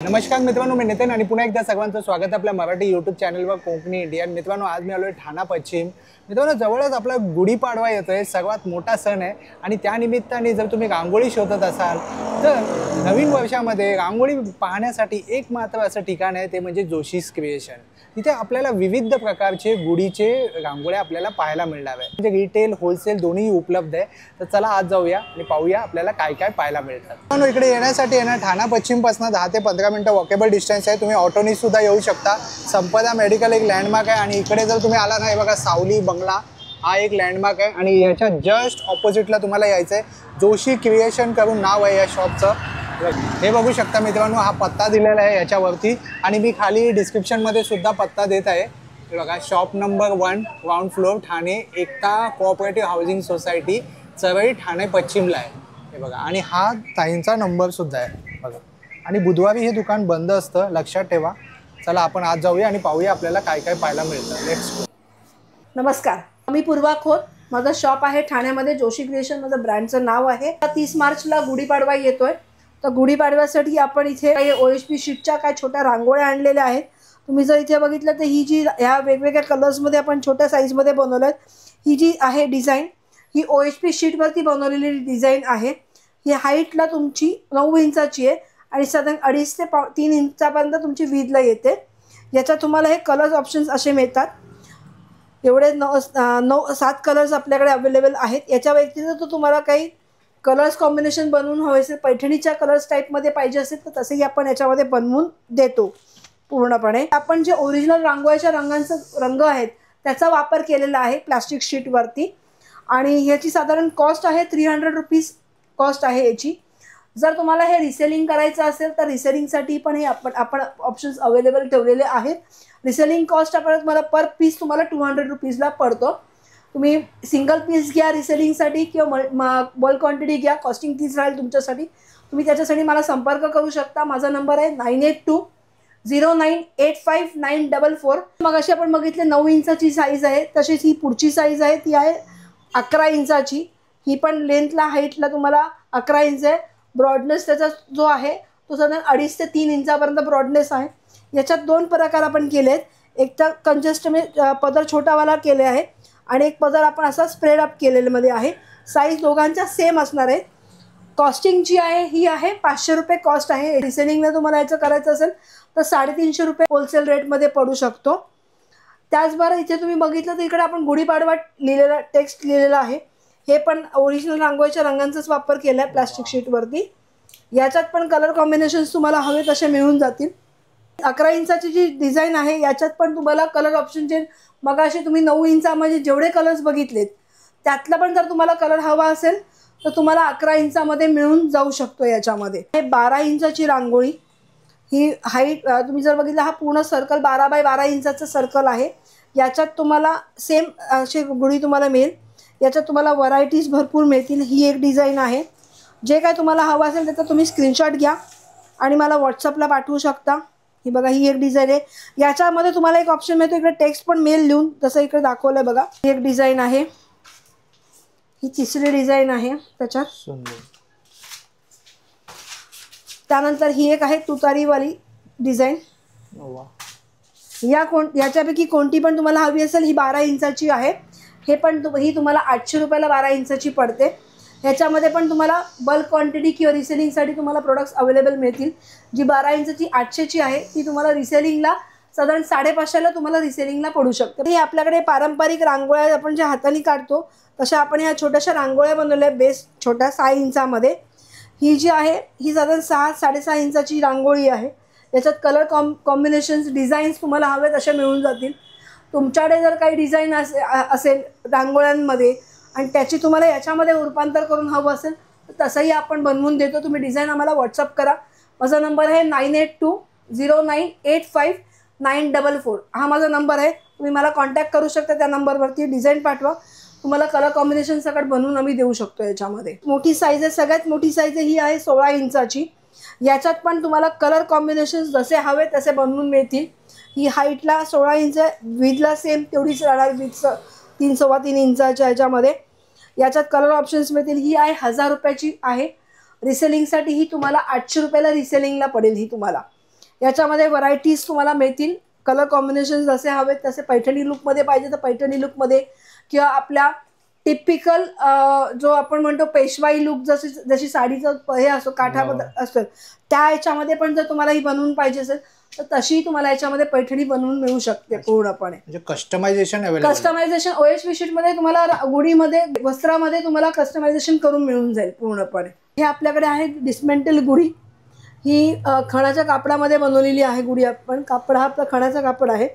नमस्कार मित्रांनो, मी नितीन आणि पुन्हा एकदा सर्वांचं स्वागत आपल्या मराठी यूट्यूब चॅनलवर कोकणी इंडियन. मित्रांनो, आज मी आलोय ठाणा पश्चिम. मित्रांनो, जवळच आपला गुढीपाडवा येतोय, सर्वात मोठा सण आहे आणि त्यानिमित्ताने जर तुम्ही रांगोळी शोधत असाल तर नवीन वर्षामध्ये रांगोळी पाहण्यासाठी एक मात्र असं ठिकाण आहे, ते म्हणजे जोशीस क्रिएशन. तिथे आपल्याला विविध प्रकारचे गुढीचे रांगोळ्या आपल्याला पाहायला मिळणार आहे. म्हणजे रिटेल होलसेल दोन्ही उपलब्ध आहे. तर चला आज जाऊया आणि पाहूया आपल्याला काय काय पाहायला मिळतात. मित्रांनो, इकडे येण्यासाठी आहे ना, ठाणा पश्चिमपासून 10 ते 15 मिनिटं वॉकेबल डिस्टन्स आहे. तुम्ही ऑटोनी सुद्धा येऊ शकता. संपदा मेडिकल एक लँडमार्क आहे आणि इकडे जर तुम्ही आला नाही बघा, सावली बंगला हा एक लँडमार्क आहे आणि याच्या जस्ट ऑपोजिटला तुम्हाला यायचं आहे. जोशी क्रिएशन करून नाव आहे या शॉपचं. हे बघू शकता मित्रांनो, हा पत्ता दिलेला आहे याच्यावरती आणि मी खाली डिस्क्रिप्शनमध्ये सुद्धा पत्ता देत आहे. बघा, shop number 1 ground floor, Thane Ekta cooperative housing society, Charali, Thane पश्चिमला आहे. हे बघा, आणि हा ताईंचा नंबर सुद्धा आहे बघा. आणि बुधवारी हे दुकान बंद असतं, लक्षात ठेवा. चला आपण आज जाऊया आणि पाहूया आपल्याला काय काय पाहायला मिळतं. Let's go. नमस्कार, मी पूर्वा खोत. माझं शॉप आहे ठाण्यामध्ये, जोशी क्रिएशन माझं ब्रँडचं नाव आहे. 30 मार्चला गुढीपाडवा येतोय, तर गुढीपाडव्यासाठी आपण इथे काही OHP शीटच्या काय छोट्या रांगोळ्या आणलेल्या आहेत. तुम्ही जर इथे बघितलं तर ही जी ह्या वेगवेगळ्या कलर्समध्ये आपण छोट्या साईजमध्ये बनवल्या आहेत. ही जी आहे डिझाईन, ही OHP शीटवरती बनवलेली डिझाईन आहे. ही हाईटला तुमची 9 इंचाची आहे आणि साधारण 2.5 ते 3 इंचापर्यंत तुमची विड्थला येते. याच्यात तुम्हाला हे कलर्स ऑप्शन्स असे मिळतात. एवढे 7 कलर्स आपल्याकडे अवेलेबल आहेत. याच्या व्यतिरिक्त तुम्हाला काही कलर्स कॉम्बिनेशन बनवून हवे असेल, पैठणीच्या कलर्स टाईपमध्ये पाहिजे असेल तर तसेही आपण याच्यामध्ये बनवून देतो पूर्णपणे. आपण जे ओरिजिनल रांगोळ्याच्या रंगांचा रंग आहेत त्याचा वापर केलेला आहे प्लास्टिक शीटवरती आणि ह्याची साधारण कॉस्ट आहे 300 रुपीज कॉस्ट आहे याची. जर तुम्हाला हे रिसेलिंग करायचं असेल तर रिसेलिंगसाठी पण हे आपण ऑप्शन्स अवेलेबल ठेवलेले आहेत. रिसेलिंग कॉस्ट आपण तुम्हाला पर पीस तुम्हाला 200 रुपीजला पडतो. तुम्ही सिंगल पीस घ्या रिसेलिंगसाठी किंवा बल्क क्वांटिटी घ्या, कॉस्टिंग तीच राहील तुमच्यासाठी. तुम्ही त्याच्यासाठी मला संपर्क करू शकता. माझा नंबर आहे 9820985944. मग अशी आपण बघितले 9 इंचाची साईज आहे, तशीच ही पुढची साईज आहे, ती आहे 11 इंचाची. ही पण लेंथला हाईटला तुम्हाला 11 इंच आहे. ब्रॉडनेस त्याचा जो आहे तो साधारण 2.5 ते 3 इंचापर्यंत ब्रॉडनेस आहे. याच्यात 2 प्रकार आपण केले आहेत. एक तर कंजस्ट पदर छोटावाला केले आहे आणि एक पदर आपण असा स्प्रेड अप केलेल्यामध्ये आहे. साईज दोघांच्या सेम असणार आहे. कॉस्टिंग जी आहे ही आहे 500 रुपये कॉस्ट आहे. रिसेलिंगला तुम्हाला याचं करायचं असेल तर 350 रुपये होलसेल रेटमध्ये पडू शकतो. त्याचबरोबर इथे तुम्ही बघितलं तर इकडे आपण गुढीपाडवा लिहिलेला टेक्स्ट लिहिलेला आहे. हे पण ओरिजिनल रांगोळीच्या रंगांचाच वापर केला आहे प्लास्टिक शीटवरती. याच्यात पण कलर कॉम्बिनेशन्स तुम्हाला हवे तसे मिळून जातील. 11 इंचाची जी डिझाईन आहे याच्यात पण तुम्हाला कलर ऑप्शन जे मगाशी तुम्ही 9 इंचामध्ये जेवढे कलर्स बघितलेत त्यातला पण जर तुम्हाला कलर हवा असेल तर तुम्हाला 11 इंचामध्ये मिळून जाऊ शकतो. याच्यामध्ये हे 12 इंचाची रांगोळी, ही हाईट तुम्ही जर बघितलं हा पूर्ण सर्कल 12 बाय 12 इंचाचं सर्कल आहे. याच्यात तुम्हाला सेम अशी गुढी तुम्हाला मिळेल. याच्यात तुम्हाला व्हरायटीज भरपूर मिळतील. ही एक डिझाईन आहे. जे काय तुम्हाला हवं असेल त्याचा तुम्ही स्क्रीनशॉट घ्या आणि मला व्हॉट्सअपला पाठवू शकता. ही बघा, ही एक डिझाईन आहे. याच्यामध्ये तुम्हाला एक ऑप्शन मिळतो इकडे टेक्स्ट पण मेल लिहून, जसं इकडे दाखवलं आहे बघा. ही एक डिझाईन आहे. ही तिसरी डिझाईन आहे त्याच्यात. त्यानंतर ही एक आहे तुतारीवाली डिझाईन. याच्यापैकी कोणती पण तुम्हाला हवी असेल. ही 12 इंचाची आहे. हे पण ही तुम्हाला 800 रुपयाला 12 इंचाची पडते. ह्याच्यामध्ये पण तुम्हाला बल्क क्वांटिटी किंवा रिसेलिंगसाठी तुम्हाला प्रोडक्ट्स अवेलेबल मिळतील. जी 12 इंचाची 800ची आहे ती तुम्हाला रिसेलिंगला साधारण 550ला तुम्हाला रिसेलिंगला पडू शकते. हे आपल्याकडे पारंपरिक रांगोळ्या आपण ज्या हाताने काढतो तशा आपण ह्या छोट्याशा रांगोळ्या बनवल्या बेस छोट्या 6 इंचामध्ये. ही जी आहे ही साधारण 6-6.5 इंचाची रांगोळी आहे. याच्यात कलर कॉम्बिनेशन्स डिझाईन्स तुम्हाला हवे तसे मिळून जातील. तुमच्याकडे जर काही डिझाईन असेल रांगोळ्यांमध्ये आणि त्याची तुम्हाला याच्यामध्ये रूपांतर करून हवं असेल तर तसंही आपण बनवून देतो. तुम्ही डिझाईन आम्हाला व्हॉट्सअप करा. माझा नंबर आहे 9820985944. हा माझा नंबर आहे. तुम्ही मला कॉन्टॅक्ट करू शकता. त्या नंबरवरती डिझाईन पाठवा, तुम्हाला कलर कॉम्बिनेशन सगळं बनवून आम्ही देऊ शकतो. याच्यामध्ये मोठी साईज आहे, सगळ्यात मोठी साईज ही आहे 16 इंचाची. याच्यात पण तुम्हाला कलर कॉम्बिनेशन्स जसे हवे तसे बनवून मिळतील. ही हाईटला 16 इंच, विथला सेम तेवढीच राहणार, विथ 3-3.25 इंचाच्या ह्याच्यामध्ये. याच्यात कलर ऑप्शन्स मिळतील. ही आहे 1000 रुपयाची आहे. रिसेलिंगसाठी ही तुम्हाला 800 रुपयाला रिसेलिंगला पडेल ही तुम्हाला. याच्यामध्ये व्हरायटीज तुम्हाला मिळतील. कलर कॉम्बिनेशन जसे हवेत तसे. पैठणी लुकमध्ये पाहिजे तर पैठणी लुकमध्ये, किंवा आपल्या टिपिकल जो आपण म्हणतो पेशवाई लुक, जशी साडीचं हे असतो काठामध्ये असतं त्या याच्यामध्ये पण जर तुम्हाला ही बनवून पाहिजे असेल तर तशी तुम्हाला याच्यामध्ये पैठणी बनवून मिळू शकते पूर्णपणे. म्हणजे कस्टमायझेशन OSP शीटमध्ये तुम्हाला गुढीमध्ये वस्त्रामध्ये तुम्हाला कस्टमायझेशन करून मिळून जाईल पूर्णपणे. हे आपल्याकडे आहे डिस्मेंटल गुढी. ही खणाच्या कापडामध्ये बनवलेली आहे गुढी. आपण कापड हा आपला खणाचा कापड आहे.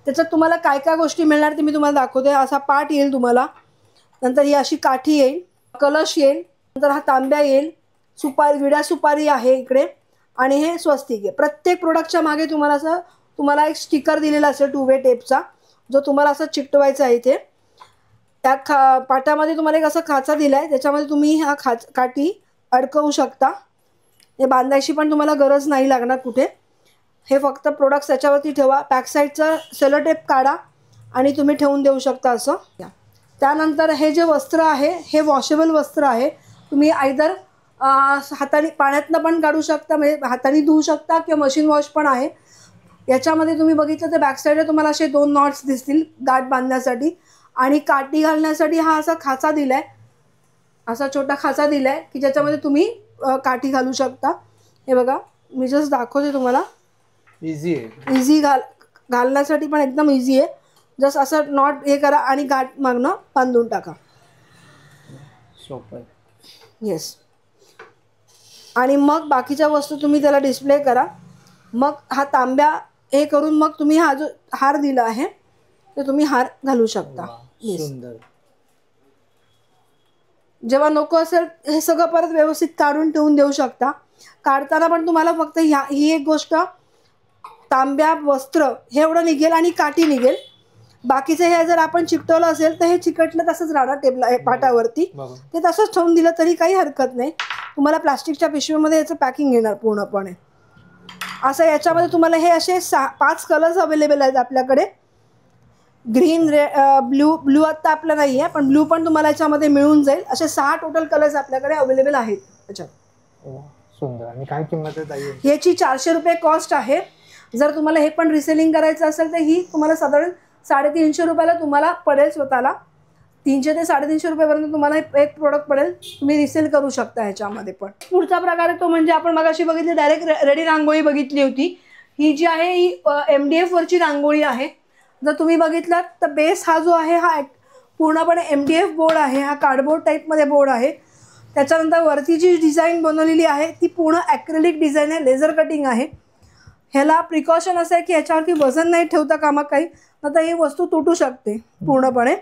त्याच्यात तुम्हाला काय काय गोष्टी मिळणार ते मी तुम्हाला दाखवते. असा पाट येईल तुम्हाला, नंतर ही अशी काठी येईल, कलश येईल, नंतर हा तांब्या येईल, विडा सुपारी आहे इकडे, आणि हे स्वस्तिक आहे. प्रत्येक प्रोडक्टच्या मागे तुम्हाला एक स्टिकर दिलेला असेल 2-वे टेपचा, जो तुम्हाला असं चिकटवायचा आहे. इथे त्या पाटामध्ये तुम्हाला एक असा खाचा दिला आहे, त्याच्यामध्ये तुम्ही हा काठी अडकवू शकता. हे बांधायची पण तुम्हाला गरज नाही लागणार कुठे. हे फक्त प्रोडक्ट्स त्याच्यावरती ठेवा. बॅकसाईडचा सेलो टेप काढा आणि तुम्ही ठेवून देऊ शकता असं. त्यानंतर हे जे वस्त्र आहे हे वॉशेबल वस्त्र आहे. तुम्ही आयदर हाताने पाण्यातनं पण काढू शकता, म्हणजे हाताने धुवू शकता, किंवा मशीन वॉश पण आहे. याच्यामध्ये तुम्ही बघितलं तर बॅकसाईडला तुम्हाला असे 2 नॉट्स दिसतील गाठ बांधण्यासाठी, आणि काठी घालण्यासाठी हा असा खाचा दिला आहे, असा छोटा खाचा दिला आहे की ज्याच्यामध्ये तुम्ही काठी घालू शकता. हे बघा मी जस्ट दाखवते तुम्हाला. इझी आहे. इझी घालण्यासाठी पण एकदम इझी आहे. जस्ट असं नॉट हे करा आणि गाठ मागणं बांधून टाका. सोपं. येस. आणि मग बाकीच्या वस्तू तुम्ही त्याला डिस्प्ले करा. मग हा तांब्या हे करून मग तुम्ही हा जो हार दिला आहे ते तुम्ही हार घालू शकता. सुंदर. जेव्हा नको असेल हे सगळं परत व्यवस्थित काढून ठेवून देऊ शकता. काढताना पण तुम्हाला फक्त ही एक गोष्ट, तांब्या वस्त्र हे एवढं निघेल आणि काठी निघेल. बाकीचं हे जर आपण चिकटवलं असेल तर हे चिकटलं तसंच राहणार टेबला पाटावरती. ते तसंच ठेवून दिलं तरी काही हरकत नाही. तुम्हाला प्लास्टिकच्या पिशवीमध्ये याचं पॅकिंग येणार पूर्णपणे असं. याच्यामध्ये तुम्हाला हे असे 5 कलर्स अवेलेबल आहेत आपल्याकडे. ग्रीन, ब्ल्यू आत्ता आपलं नाही आहे, पण ब्ल्यू पण तुम्हाला याच्यामध्ये मिळून जाईल. असे 6 टोटल कलर्स आपल्याकडे अवेलेबल आहेत याच्यात. सुंदर. आणि काय किंमत आहे ताई? याची 400 रुपये कॉस्ट आहे. जर तुम्हाला हे पण रिसेलिंग करायचं असेल तर ही तुम्हाला साधारण 350 रुपयाला तुम्हाला पडेल. स्वतःला 300 ते 350 रुपयापर्यंत तुम्हाला एक प्रोडक्ट पडेल. तुम्ही रिसेल करू शकता ह्याच्यामध्ये पण. पुढचा प्रकार आहे तो म्हणजे आपण मगाशी बघितली डायरेक्ट रेडी रांगोळी बघितली होती. ही जी आहे ही MDF वरची रांगोळी आहे. जर तुम्ही बघितलात तर बेस हा जो आहे हा पूर्णपणे MDF बोर्ड आहे. हा कार्डबोर्ड टाईपमध्ये बोर्ड आहे. त्याच्यानंतर वरती जी डिझाईन बनवलेली आहे ती पूर्ण ॲक्रेलिक डिझाईन आहे, लेझर कटिंग आहे. ह्याला प्रिकॉशन असं आहे की ह्याच्यावरती वजन नाही ठेवता कामा काही, आता ही वस्तू तुटू शकते पूर्णपणे.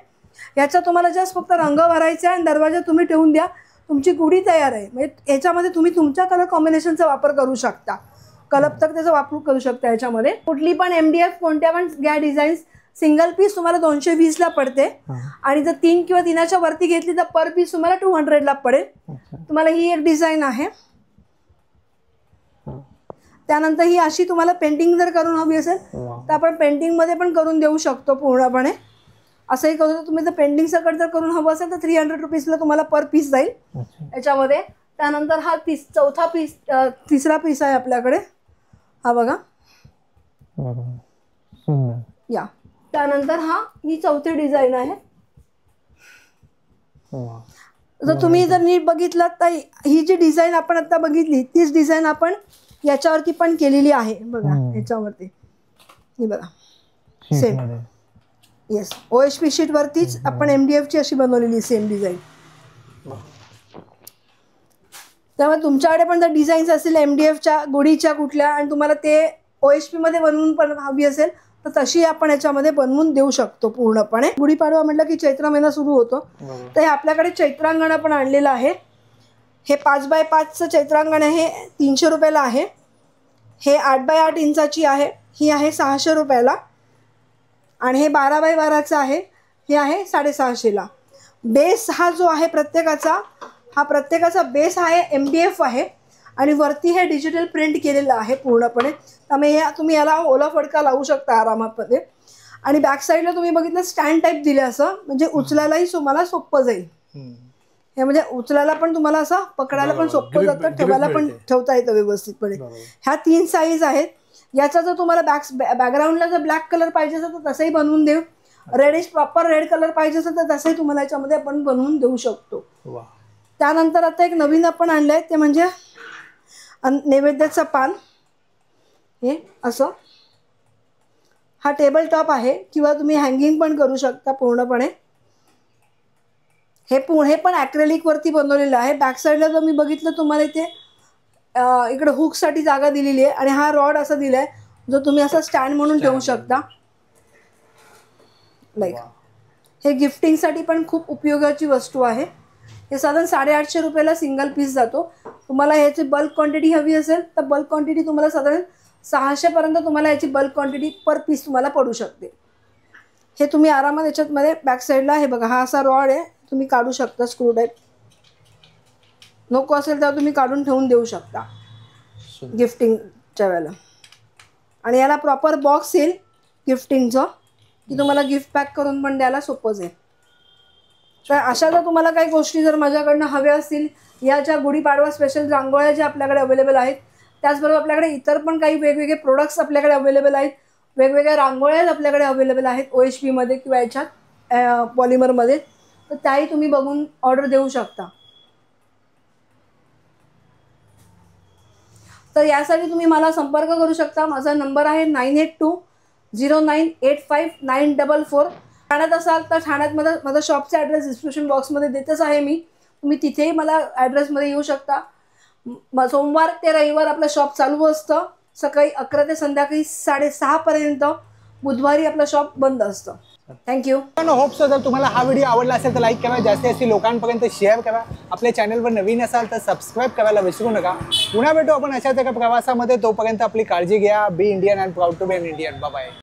याचा तुम्हाला जस्ट फक्त रंग भरायचा आहे आणि दरवाजा तुम्ही ठेवून द्या, तुमची गुढी तयार आहे. म्हणजे याच्यामध्ये तुम्ही तुमच्या कलर कॉम्बिनेशनचा वापर करू शकता. कलपतकतेचा वापर करू शकता याच्यामध्ये. कुठली पण MDF कोणत्या पण घ्या डिझाईन्स, सिंगल पीस तुम्हाला 220ला पडते. आणि जर 3 किंवा 3च्या वरती घेतली तर पर पीस तुम्हाला 200ला पडेल. तुम्हाला ही एक डिझाईन आहे. त्यानंतर ही अशी तुम्हाला पेंटिंग जर करून हवी असेल तर आपण पेंटिंगमध्ये पण करून देऊ शकतो पूर्णपणे. असंही करू तुम्ही जर पेंटिंग सकट जर करून हवं असेल तर 300 रुपीजला तुम्हाला पर पीस जाईल याच्यामध्ये. त्यानंतर हा तिसरा पीस आहे आपल्याकडे. हा बघा या. त्यानंतर ही चौथी डिझाईन आहे. जर तुम्ही जर नीट बघितलं तर ही जी डिझाईन आपण आता बघितली तीच डिझाईन आपण याच्यावरती पण केलेली आहे बघा. याच्यावरती ही बघा सेम. येस, OSP शीट वरतीच आपण MDF ची अशी बनवलेली सेम डिझाईन. त्यामुळे तुमच्याकडे पण जर डिझाईन्स असतील MDFच्या गुढीच्या कुठल्या आणि तुम्हाला ते OSP मध्ये बनवून पण हवी असेल तर तशी आपण याच्यामध्ये बनवून देऊ शकतो पूर्णपणे. गुढीपाडवा म्हटलं की चैत्र महिना सुरू होतो, तर हे आपल्याकडे चैत्रांगण पण आणलेलं आहे. हे 5x5चं चैत्रांगण आहे, 300 रुपयाला आहे. हे 8x8 इंचाची आहे, ही आहे 600 रुपयाला. आणि हे 12x12चं आहे, हे आहे 650ला. बेस हा जो आहे प्रत्येकाचा बेस आहे MDF आहे आणि वरती हे डिजिटल प्रिंट केलेलं आहे पूर्णपणे. त्यामुळे तुम्ही याला ओला फडका लावू शकता आरामामध्ये. आणि बॅक साईडला तुम्ही बघितलं स्टँड टाईप दिले असं, म्हणजे उचलायलाही तुम्हाला सोपं जाईल. हे म्हणजे उचलायला पण तुम्हाला असं पकडायला पण सोपं जातं, ठेवायला पण ठेवता येतं व्यवस्थितपणे. ह्या 3 साईज आहेत. याचा जर तुम्हाला बॅकग्राऊंडला जर ब्लॅक कलर पाहिजे असेल तर तसंही बनवून देऊ. रेडिश प्रॉपर रेड कलर पाहिजे असेल तर तसंही तुम्हाला याच्यामध्ये आपण बनवून देऊ शकतो. त्यानंतर आता एक नवीन आपण आणलंय ते म्हणजे नैवेद्याचं पान. हे असं हा टेबल टॉप आहे किंवा तुम्ही हँगिंग पण करू शकता पूर्णपणे. हे पण ॲक्रेलिक वरती बनवलेलं आहे. बॅक साईडला जर मी बघितलं तुम्हाला इथे इकडे हुकसाठी जागा दिलेली आहे आणि हा रॉड असा दिलाय जो तुम्ही असा स्टँड म्हणून ठेवू शकता. लाईक हे गिफ्टिंगसाठी पण खूप उपयोगाची वस्तू आहे. हे साधारण 850 रुपयाला सिंगल पीस जातो. तुम्हाला ह्याची बल्क क्वांटिटी हवी असेल तर बल्क क्वांटिटी तुम्हाला साधारण 600 पर्यंत तुम्हाला याची बल्क क्वांटिटी पर पीस तुम्हाला पडू शकते. हे तुम्ही आरामात याच्यातमध्ये बॅक साईडला हे बघा हा असा रॉड आहे, तुम्ही काढू शकता स्क्रू टाईप. नको असेल तर तुम्ही काढून ठेवून देऊ शकता गिफ्टिंगच्या वेळेला. आणि याला प्रॉपर बॉक्स येईल गिफ्टिंगचं की तुम्हाला गिफ्ट पॅक करून पण द्यायला सोपं जाईल. तर अशा जर तुम्हाला काही गोष्टी जर माझ्याकडनं हव्या असतील, या ज्या गुढीपाडवा स्पेशल रांगोळ्या ज्या आपल्याकडे अवेलेबल आहेत, त्याचबरोबर आपल्याकडे इतर पण काही वेगवेगळे प्रोडक्ट्स आपल्याकडे अवेलेबल आहेत. वेगवेगळ्या रांगोळ्याच आपल्याकडे अवेलेबल आहेत OHPमध्ये किंवा याच्यात पॉलिमरमध्ये. तर त्याही तुम्ही बघून ऑर्डर देऊ शकता. तर यासाठी तुम्ही मला संपर्क करू शकता. माझा नंबर आहे 9820985944. ठाण्यात असाल तर ठाण्यात माझा शॉपचा ॲड्रेस डिस्क्रिप्शन बॉक्समध्ये देतच आहे मी. तुम्ही तिथेही मला ॲड्रेसमध्ये येऊ शकता. सोमवार ते रविवार आपलं शॉप चालू असतं सकाळी 11 ते संध्याकाळी 6:30 पर्यंत. बुधवारी आपलं शॉप बंद असतं. थँक्यू. होप सो जर तुम्हाला हा व्हिडिओ आवडला असेल तर लाईक करा, जास्तीत लोकांपर्यंत शेअर करा. आपल्या चॅनलवर नवीन असाल तर सबस्क्राईब करायला विसरू नका. पुन्हा भेटू आपण अशाच एका प्रवासामध्ये. तोपर्यंत आपली काळजी घ्या. Be Indian and proud to be an Indian. Bye bye.